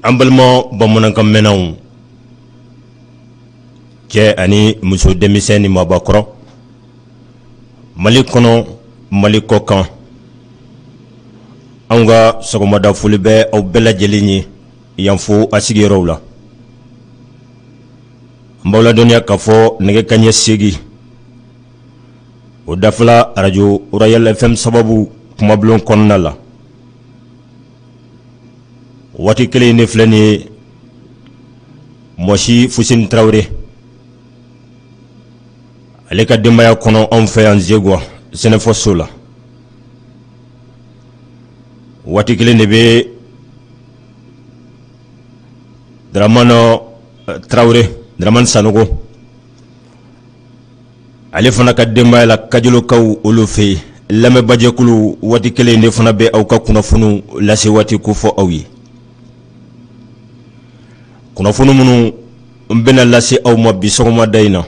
Ambalmo bamunankan menaw cɛ ani muso denmisɛn ni mabakɔrɔ Mali kɔnɔ Mali kɔkan an ka sɔgɔmada foli bɛ aw bɛɛ lajɛlen ye yan fo a sigiyɔrɔw la an b'aw ladɔniya k'a fɔ nɛgɛ kanɲɛ 8 o dafala radio Royal FM sababu kumabulon kɔnɔna la waati kelen ne filɛ ni Mosi Fuseni Tarawele ale ka denbaya kɔnɔ anw fɛ yan Zegwa Sɛnɛfɔso la waati kelen de bɛ Dramane Tarawele Dramane Sanogo ale fana ka denbaya la Kajilokaw olu fɛ lamɛnbajɛkulu waati kelen de fana bɛ aw ka kunnafoniw lase waati ko fɔ aw ye kunnafoni minnu bɛna lase aw ma bi sɔgɔmada in na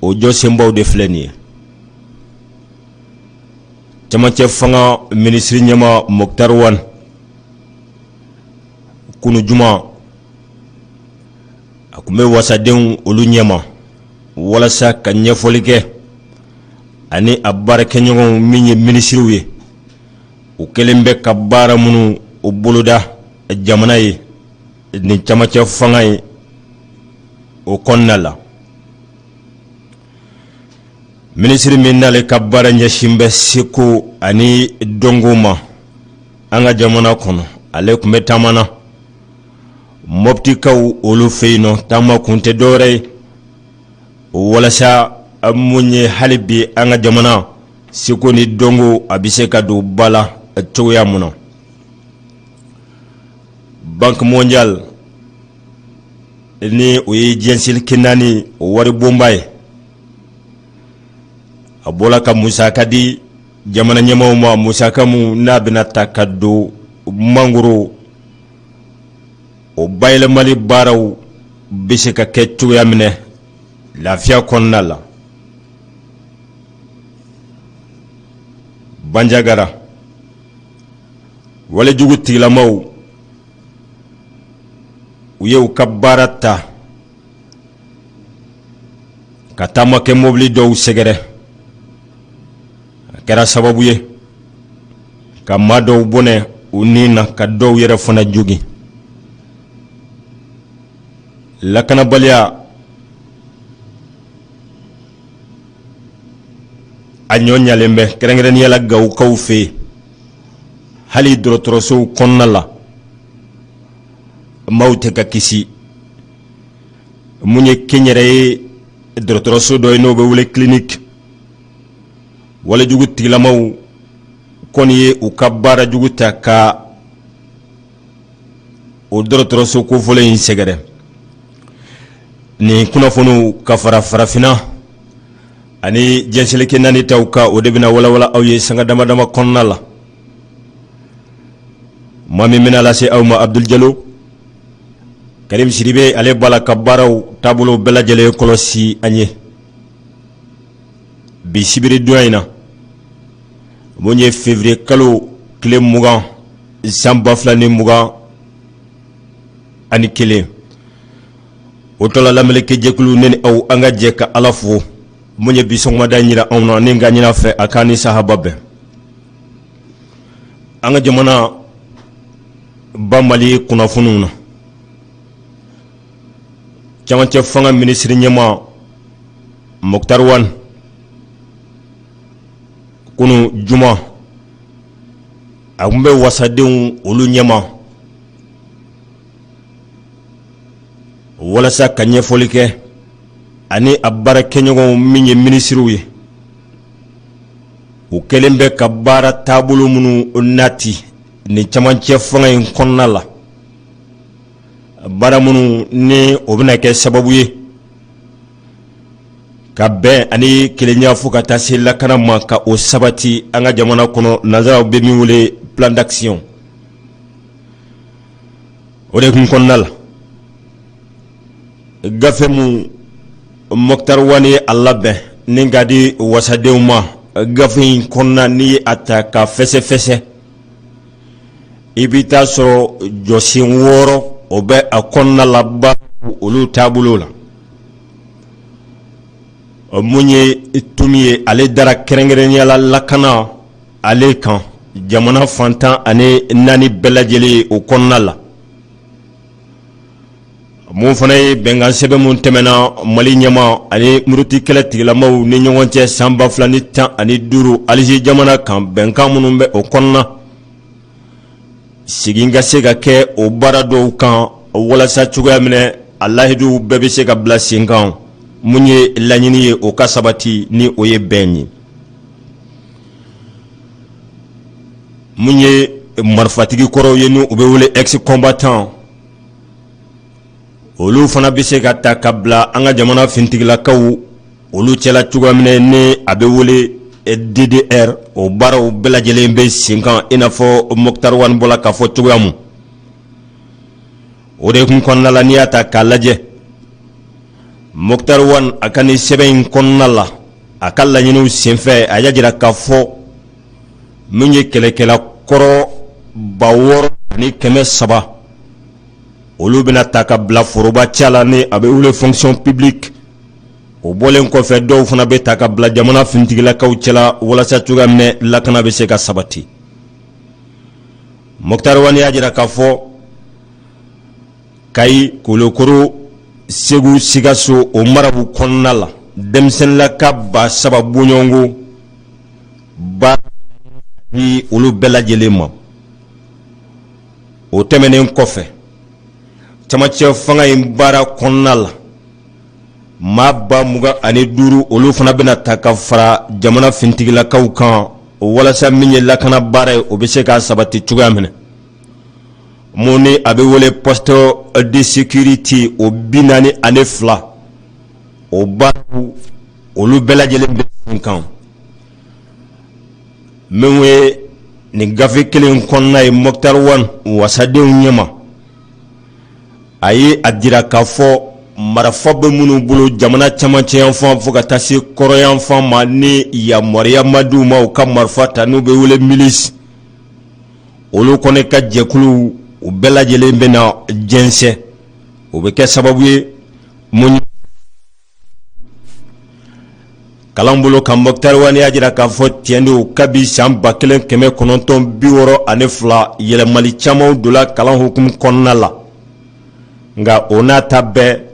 o jɔsenbaw de filɛ nin ye camancɛ fanga minisiri ɲɛma Moktar Wane kunu juma a tun bɛ wasadenw olu ɲɛma walasa ka ɲɛfɔli kɛ ani a baarakɛɲɔgɔnw min ye minisiriw ye u kɛlen bɛ ka baara minnu u boloda jamana ye ni camancɛ fanga ye o kɔnɔna la minisiri min n'ale ka baara ɲɛsin bɛ seko ani dɔnko ma an ka jamana kɔnɔ ale tun bɛ taamana Moptikaw olu fɛ yen nɔ taama kun tɛ dɔwɛrɛ ye walasa mun ye hali bi an ka jamana seko ni dɔnko a bɛ se ka don ba la cogoya mun na Banque mondiale ni o ye jɛnsili kɛnani o wari bonba ye a bɔla ka musaka di jamana ɲɛmaw ma musaka mun n'a bɛna ta ka don mangoro o bayɛlɛmali baaraw bɛ se ka kɛ cogoya minɛ lafiya kɔnɔna la Bandiagara walejugu tigilamaw u ye u ka baara ta ka taama kɛ mobili dɔw sɛgɛrɛ a kɛra sababu ye ka maa dɔw bɔnɛ u ni na ka dɔw yɛrɛ fana jogi lakanabaliya a ɲɔ ɲalen bɛ kɛrɛnkɛrɛnnenya la Gawukaw fɛ yen hali dɔgɔtɔrɔsow kɔnɔna la maaw tɛ ka kisi mun ye kɛnyɛrɛ ye dɔgɔtɔrɔso dɔ ye n'o bɛ wele clinique walejugu tigilamaw kɔni ye u ka baara jugu ta ka o dɔgɔtɔrɔso kofɔlen in sɛgɛrɛ ni kunnafoniw ka fara farafinna ani jɛnsɛli kɛnani taw ka o de bɛna walawala aw ye sanga dama dama kɔnɔna la maa min bɛna lase aw ma Abdul Jalo Karim Sidibe ale bala ka baaraw taabolo bɛɛ lajɛlen kɔlɔsi an ye bi sibiri donya in na mun ye février kalo tile 20 san 2021 o tɔla lamɛnnikɛ jɛkulu ne ni aw an ka jɛ ka Ala fo mun ye bi sɔgɔmada yira anw na ni ka ɲina fɛ a ka ni sahaba bɛɛ an ka jamana ba Mali kunnafoniw na camancɛ fanga minisiri ɲɛma Moktar Wane kunu juma a tun bɛ wasadenw olu ɲɛma walasa ka ɲɛfɔli kɛ ani a baarakɛɲɔgɔnw min ye minisiriw ye u kɛlen bɛ ka baara taabolo minnu nati ni camancɛ fanga in kɔnɔna la baara minnu ni o bɛna kɛ sababu ye ka bɛn ani kelenya fo ka taa se lakana ma ka o sabati an ka jamana kɔnɔ nanzaraw bɛ min wele plan d'action o de kun kɔnɔna la gafe mun Moktar Wane ye a labɛn ni ka di wasadenw ma gafe in kɔnɔna ni ye a ta ka fɛsɛfɛsɛ i bɛ taa sɔrɔ jɔsen 6 o bɛ a kɔnɔna la ba olu taabolo la mun ye tumi ye ale dara kɛrɛnkɛrɛnnenya la lakana ale kan jamana fantan ani naani bɛɛ lajɛlen o kɔnɔna la mun fana ye bɛnkan sɛbɛn mun tɛmɛna Mali ɲɛma ani Muruti kɛlɛ tigilamaw ni ɲɔgɔn cɛ san 2015 Alize jamana kan bɛnkan minnu bɛ o kɔnɔna sigin ka se ka kɛ o baara dɔw kan walasa cogoya minɛ a lahiduw bɛɛ bɛ se ka bila sen kan mun ye laɲini ye o ka sabati ni o ye bɛn ye mun ye marifatigi kɔrɔw ye ni u bɛ wele ex-combattant olu fana bɛ se ka ta ka bila an ka jamana fintigilakaw olu cɛla cogoya minɛ ni a bɛ wele DDR o baaraw bɛɛ lajɛlen bɛ sen kan i n'a fɔ Moktar Wane bɔla k'a fɔ cogoya mun o de kun kɔnɔna la n'i y'a ta k'a lajɛ Moktar Wane a ka nin sɛbɛn in kɔnɔna la a ka laɲiniw senfɛ a y'a jira k'a fɔ min ye kɛlɛkɛla kɔrɔ 6,300 olu bɛna ta ka bila foroba cɛ la ni a bɛ wele fonction publique o bɔlen kɔfɛ dɔw fana bɛ ta ka bila jamana fintigilakaw cɛla walasa cogoya minɛ lakana bɛ se ka sabati Moktar Wane y'a jira k'a fɔ Kayi Kulukoro Segu Sikaso o marabu kɔnɔna la denmisɛnninlaka 7,000 bɔɲɔgɔnko ba ni olu bɛɛ lajɛlen ma o tɛmɛnen kɔfɛ camancɛ fanga in baara kɔnɔna la maa 25 olu fana bɛna ta ka fara jamana fintigilakaw kan walasa min ye lakana baara ye o bɛ se ka sabati cogoya minɛ mun ni a bɛ wele poste de sécurité o 42 o baaraw olu bɛɛ lajɛlen bɛ sen kan min ye nin gafe kelen kɔnɔna ye Moktar Wane wasadenw ɲɛma a ye a dira k'a fɔ marifa bɛ minnu bolo jamana camancɛ yanfan fo ka taa se kɔrɔ yanfan ma ni yamaruya ma d'u ma u ka marifa ta n'u bɛ wele milice olu kɔni ka jɛkulu u bɛɛ lajɛlen bɛna jɛnsɛn o bɛ kɛ sababu ye mun kalan bolo kan Moktar Wane y'a jira k'a fɔ tiɲɛ don kabi san 1962 yɛlɛmali camanw donna kalan hukumu kɔnɔna la nka o n'a ta bɛɛ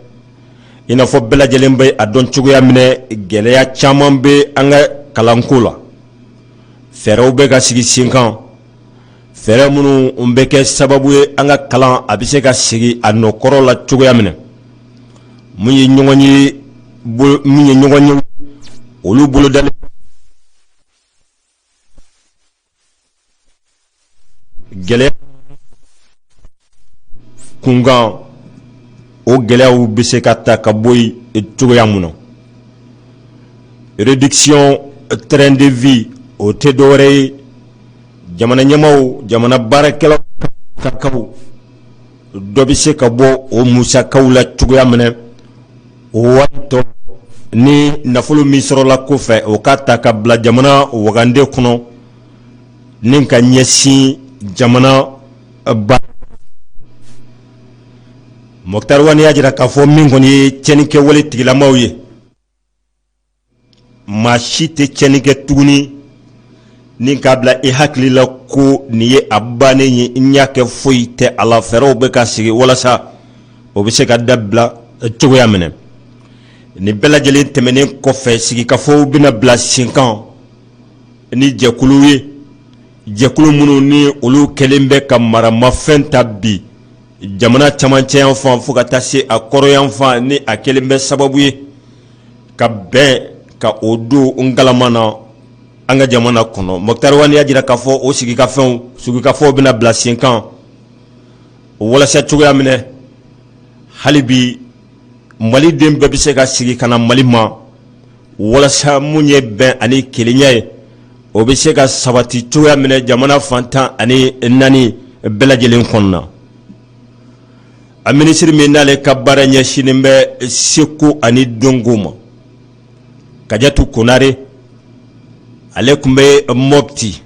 i n'a fɔ bɛɛ lajɛlen bɛ a dɔn cogoya minɛ gɛlɛya caman bɛ an ka kalanko la fɛɛrɛw bɛ ka sigi sen kan fɛɛrɛ minnu bɛ kɛ sababu ye an ka kalan a bɛ se ka sigi a nɔkɔrɔ la cogoya minɛ mun ye ɲɔgɔn ye olu bolodalen gɛlɛya kunkan o gɛlɛyaw bɛ se ka ta ka bɔ yen cogoya mun na réduction train de vie o tɛ dɔwɛrɛ ye jamana ɲɛmaw jamana baarakɛlaw kakaw dɔ bɛ se ka bɔ o musakaw la cogoya minɛ o wari tɔ ni nafolo min sɔrɔla kɔfɛ o ka ta ka bila jamana wagande kɔnɔ ni ka ɲɛsin jamana ba Moktar Wane y'a jira k'a fɔ min kɔni ye tiɲɛnikɛ wale tigilamaw ye maa si tɛ tiɲɛni kɛ tuguni ni k'a bila i hakili la ko nin ye a bannen ye n y'a kɛ foyi tɛ a la fɛɛrɛw bɛ ka sigi walasa o bɛ se ka dabila cogoya minɛ nin bɛɛ lajɛlen tɛmɛnen kɔfɛ sigikafɔw bɛna bila sen kan ni jɛkulu ye jɛkulu minnu ni olu kɛlen bɛ ka maramafɛn ta bi jamana camancɛ yanfan fo ka taa se a kɔrɔ yanfan ni a kɛlen bɛ sababu ye ka bɛn ka o don ngalama na an ka jamana kɔnɔ Moktar Wane y'a jira k'a fɔ o sigikafɔw bɛna bila sen kan walasa cogoya minɛ hali bi maliden bɛɛ bɛ se ka sigi ka na Mali ma walasa mun ye bɛn ani kelenya ye o bɛ se ka sabati cogoya minɛ jamana fantan ani naani bɛɛ lajɛlen kɔnɔna a minisiri min n'ale ka baara ɲɛsinnen bɛ seko ani dɔnko ma Kadiatu Konare ale tun bɛ Mopti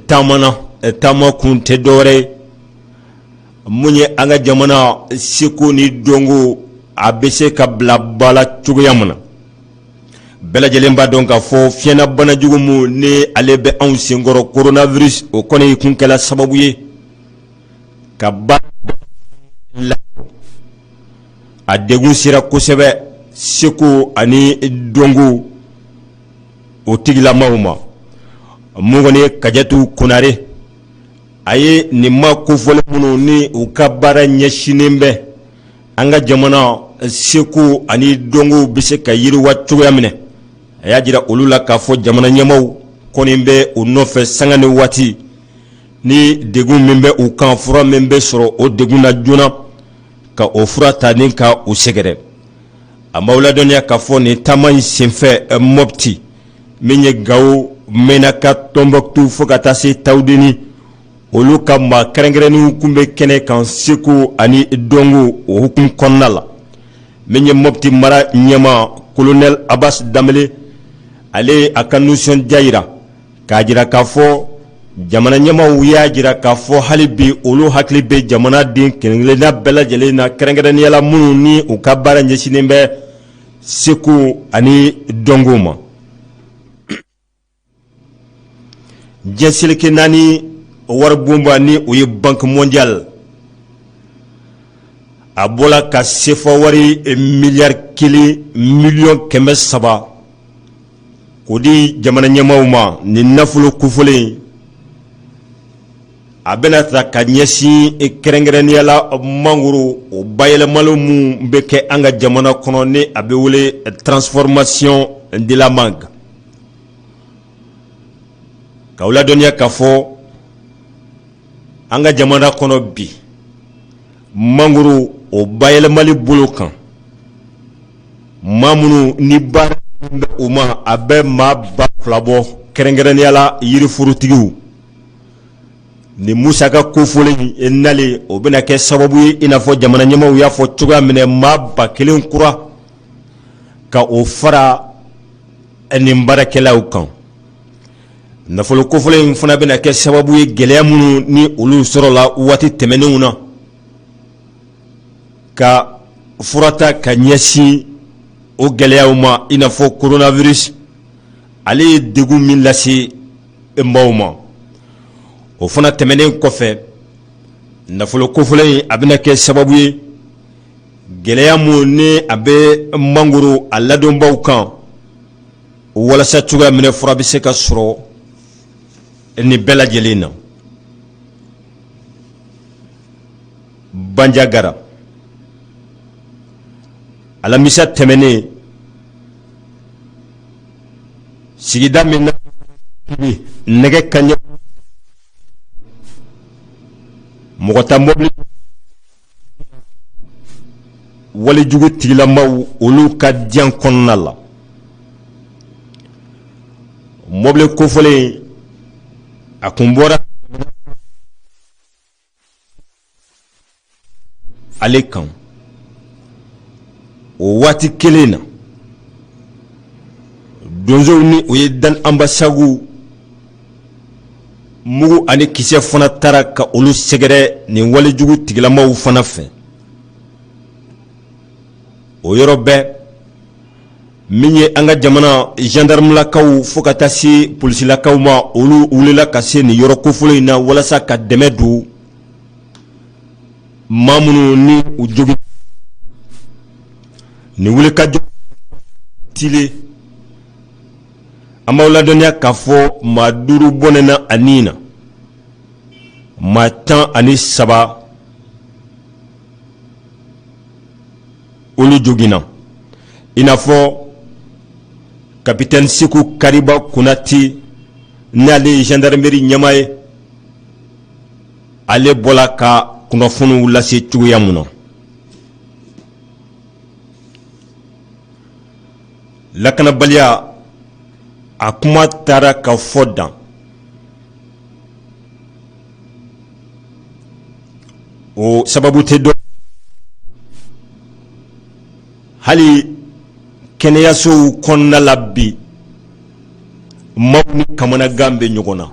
taama kun tɛ dɔwɛrɛ ye mun ye an ka jamana seko ni dɔnko a bɛ se ka bila ba la cogoya min na bɛɛ lajɛlen b'a dɔn k'a fɔ fiɲɛna bana jugu min ni ale bɛ anw senkɔrɔ coronavirus o kɔni kun kɛla sababu ye ka ba la a degun sera kosɛbɛ seko ani dɔnko o tigilamaw ma mun kɔni ye Kajatu Konare a ye nin ma kofɔli minnu ni u ka baara ɲɛsinnen bɛ an ka jamana seko ani dɔnko bɛ se ka yiriwa cogoya minɛ a y'a jira olu la k'a fɔ jamana ɲɛmaw kɔni bɛ u nɔfɛ sanga ni waati ni degun min bɛ u kan fura min bɛ sɔrɔ o degun na joona ka o fura ta ni ka u sɛgɛrɛ a m'aw ladɔnniya k'a fɔ nin taama in senfɛ Mopti min ye Gawo Menaka Tombouctou fo ka taa se Tawudeni olu ka maa kɛrɛnkɛrɛnninw kun bɛ kɛnɛ kan seko ani dɔnko o hukumu kɔnɔna la min ye Mopti mara ɲɛmaa Colonel Abbas Danbele ale a ka nisɔndiya yira k'a jira k'a fɔ jamana ɲɛmaaw y'a jira k'a fɔ hali bi olu hakili bɛ jamanaden kelen-kelenna bɛɛ lajɛlen na kɛrɛnkɛrɛnnenya la minnu ni u ka baara ɲɛsinnen bɛ seko ani dɔnko ma diɲɛ seleke naani wari bonba ni o ye Banque mondiale a bɔla ka sefa wari miliyari 1,300,000 k'o di jamana ɲɛmaaw ma ni nafolo kofɔlen a bɛna ta ka ɲɛsin kɛrɛnkɛrɛnnenya la mangoro o bayɛlɛmali mun bɛ kɛ an ka jamana kɔnɔ ni a bɛ wele transformation de la mangue k'aw ladɔnniya k'a fɔ an ka jamana kɔnɔ bi mangoro o bayɛlɛmali bolo kan maa minnu ni baara bɛ u ma a bɛ maa ba 2 bɔ kɛrɛnkɛrɛnnenya la yiriforotigi ni musaka kofɔlen nalen o bɛna kɛ sababu ye i n'a fɔ jamana ɲɛmaaw y'a fɔ cogoya minɛ maa 1,000 kura ka o fara nin baarakɛlaw kan nafolo kofɔlen fana bɛna kɛ sababu ye gɛlɛya minnu ni olu sɔrɔla waati tɛmɛnenw na ka furata ka ɲɛsin o gɛlɛyaw ma i n'a fɔ coronavirus ale ye degun min lase maaw ma o fana tɛmɛnen kɔfɛ nafolo kofɔlen a bɛna kɛ sababu ye gɛlɛya mun ni a bɛ mangoro a ladonbaw kan walasa cogoya minɛ fura bɛ se ka sɔrɔ ni bɛɛ lajɛlen na Bandiagara alamisa tɛmɛnen sigida min na nɛgɛ kaɲɛ mɔgɔ ta mobili walijugu tigilamaw olu ka diyan kɔnɔna la mobili kofɔlen a kun bɔra ale kan o waati kelen na donsow ni o ye dan ambasagu mugu ani kisɛ fana taara ka olu sɛgɛrɛ nin walijugu tigilamaw fana fɛ o yɔrɔ bɛɛ min ye an ka jamana gendarmelakaw fo ka taa se polisilakaw ma olu wulila ka se nin yɔrɔ kofɔlen in na walasa ka dɛmɛ don maa minnu ni u jogi ni wulikajɔ tile an b'aw ladɔnniya k'a fɔ maa 5 bɔnɛna a nin na maa 13 olu joginna i n'a fɔ capitaine Seku Kariba Konate n'ale ye gendarmerie ɲɛmaa ye ale bɔla ka kunnafoniw lase cogoya mun na lakanabaliya a kuma taara ka fɔ dan o sababu tɛ dɔ hali kɛnɛyasow kɔnɔna la bi maaw ni kamanagan bɛ ɲɔgɔn na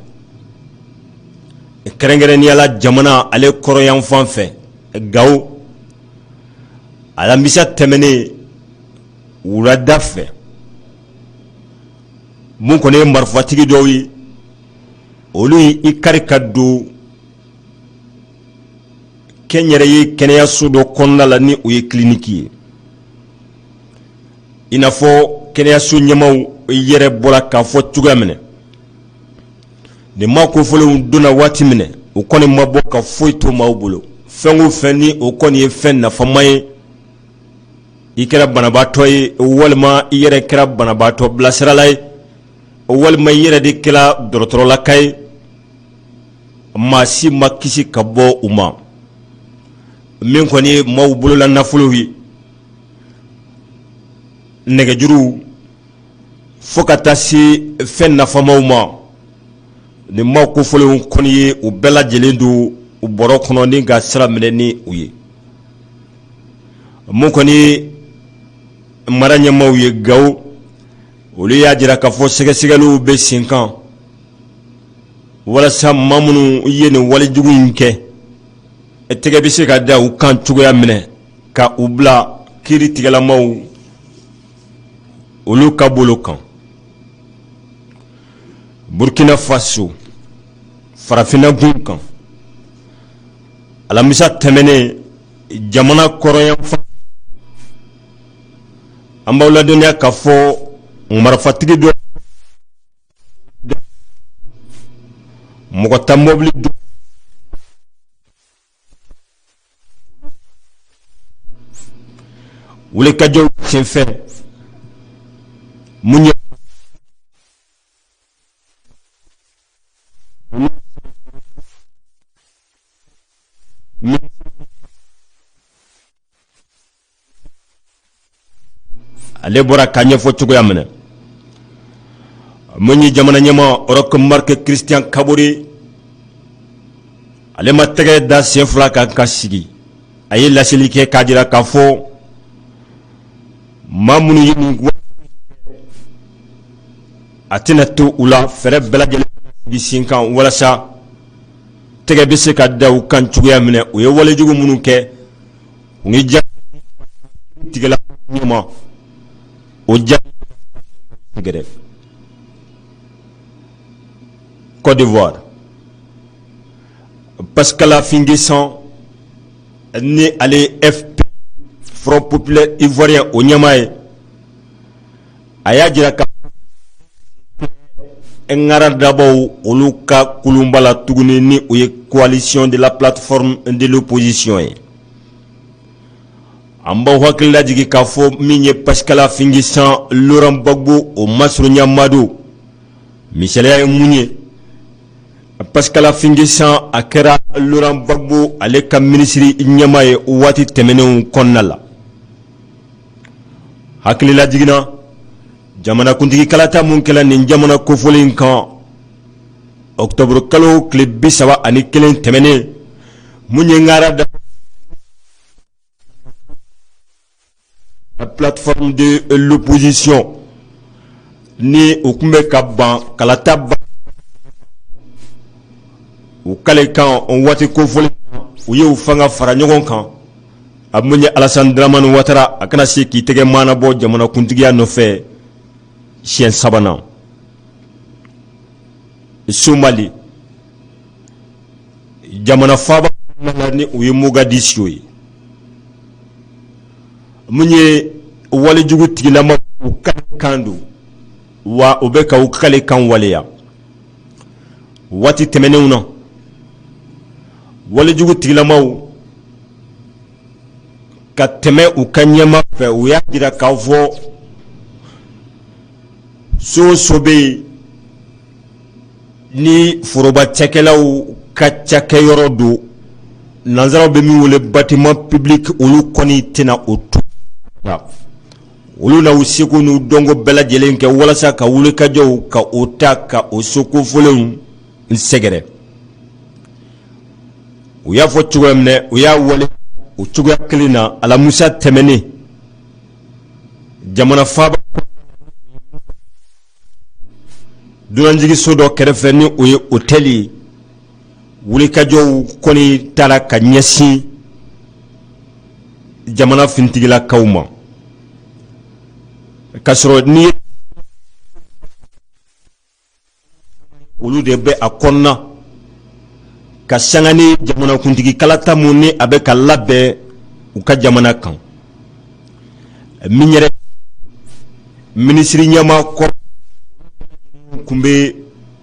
kɛrɛnkɛrɛnnenya la jamana ale kɔrɔyanfan fɛ gawo alamisa tɛmɛnen wulada fɛ mun kɔni ye marifatigi dɔw ye olu i kari ka don kɛnyɛrɛye kɛnɛyaso dɔ kɔnɔna la ni o ye kiliniki ye i n'a fɔ kɛnɛyaso ɲɛmaw yɛrɛ bɔra k'a fɔ cogoya minɛ nin maa kofɔlenw donna waati minɛ o kɔni ma bɔ ka foyi to maaw bolo fɛn o fɛn ni o kɔni ye fɛn nafama ye i kɛra banabaatɔ ye walima i yɛrɛ kɛra banabaatɔ bilasirala ye walima i yɛrɛ de kɛra dɔgɔtɔrɔlaka ye maa si ma kisi ka bɔ u ma min kɔni ye maaw bolola nafolow ye nɛgɛjuru fo ka taa se fɛn nafamaw ma nin maaw kofɔlenw kɔni ye u bɛɛ lajɛlen don u bɔrɔ kɔnɔ ni ka sira minɛ ni u ye mun kɔni ye mara ɲɛmaaw ye Gawo olu y'a jira k'a fɔ sɛgɛsɛgɛliw bɛ sen kan walasa maa minnu ye nin walejugu in kɛ tɛgɛ bɛ se ka da u kan cogoya minɛ ka u bila kiiri tigɛlamaw olu ka bolo kan Burkina Faso farafinna gun kan alamisa tɛmɛnen jamana kɔrɔyanfan an b'aw ladɔnniya k'a fɔ marifatigi dɔ mɔgɔ ta mobili wulikajɔw senfɛ mun ye ale bɔra k'a ɲɛfɔ cogoya minɛ mun ye jamana ɲɛma Roch Marc Christian Kabore ale ma tɛgɛ da sen fila kan ka sigi a ye laseli kɛ k'a jira k'a fɔ maa minnu ye nin a tɛna to u la fɛrɛ bɛɛ lajɛlen bi sen kan walasa tɛgɛ bɛ se ka da u kan cogoya minɛ u ye walejugu minnu kɛ u ni ja tigɛla ɲɛma o ja gɛrɛ Côte d'Ivoire Pascal Finguessan ni ale FP Front Populaire Ivoirien o ɲɛma ye a y'a jira ka ngara dabaw olu ka kulumba la tuguni ni o ye coalition de la plateforme de l'opposition ye an b'aw hakili lajigi k'a fɔ min ye Pascal Finguessan Laurent Gbagbo o Massonya Mado misaliya ye mun ye Pascal Finguessan a kɛra Laurent Gbagbo ale ka ministre ɲɛma ye waati tɛmɛnenw kɔnɔna la hakili lajigina jamana kuntigi kalata mun kɛla nin jamana kofɔlen kan octobre kalo tile 31 tɛmɛnen mun ye ngara da la plateforme de l'opposition ni o kun bɛ ka ban kalata ban u kale kan waati kofɔlen u ye u fanga fara ɲɔgɔn kan a mun ye Alassane Dramane Ouattara a kana se k'i tɛgɛ maana bɔ jamana kuntigiya nɔfɛ siɲɛ sabanan Somali jamana faaba ni u ye Mogadiscio ye mun ye walejugu tigilama u kan don wa u bɛ ka u kale kan waleya waati tɛmɛnenw na walejugu tigilamaw ka tɛmɛ u ka ɲɛma fɛ u y'a jira k'a fɔ so bɛ yen ni foroba cakɛlaw ka cakɛyɔrɔ don nanzaraw bɛ min wele bâtiment public olu kɔni tɛna o to olu na u seko n'u dɔnko bɛɛ lajɛlen kɛ walasa ka wulikajɔw ka o ta ka o so kofɔlenw sɛgɛrɛ u y'a fɔ cogoya minɛ u y'a wale o cogoya kelen na alamusa tɛmɛnen jamana faaba dunanjigiso dɔ kɛrɛfɛ ni o ye hôtel ye wulikajɔw kɔni taara ka ɲɛsin jamana fintigila kawma kasro ni olu de be akonna ka sangani jamana kuntigi kalata munni abe ka labɛ u ka jamana kan min yɛrɛ minisiri ɲɛma kɔ kun bɛ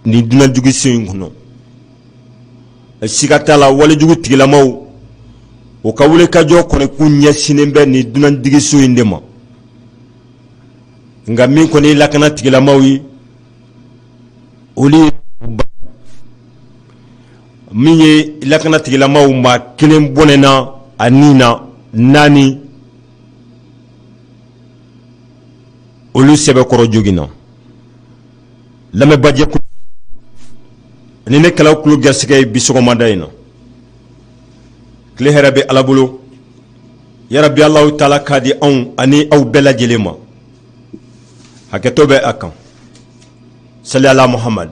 nin dunanjugu sen in kɔnɔ siga t'a la walejugu tigilamaw o ka wuli kajɔ kɔni kun ɲɛsinnen bɛ nin dunanjigiso in de ma nka min kɔni ye lakana tigilamaw ye olu ye min ye lakana tigilamaw ma kelen bɔnɛna a nin na naani olu sɛbɛkɔrɔ joginna lamɛnbajɛ ni ne kɛlaw kulo garisɛgɛ ye bi sɔgɔmada in na tile hɛrɛ bɛ ala bolo yarabi alahu taala k'a di anw ani aw bɛɛ lajɛlen ma hakɛtɔ bɛ a kan sali ala muhamad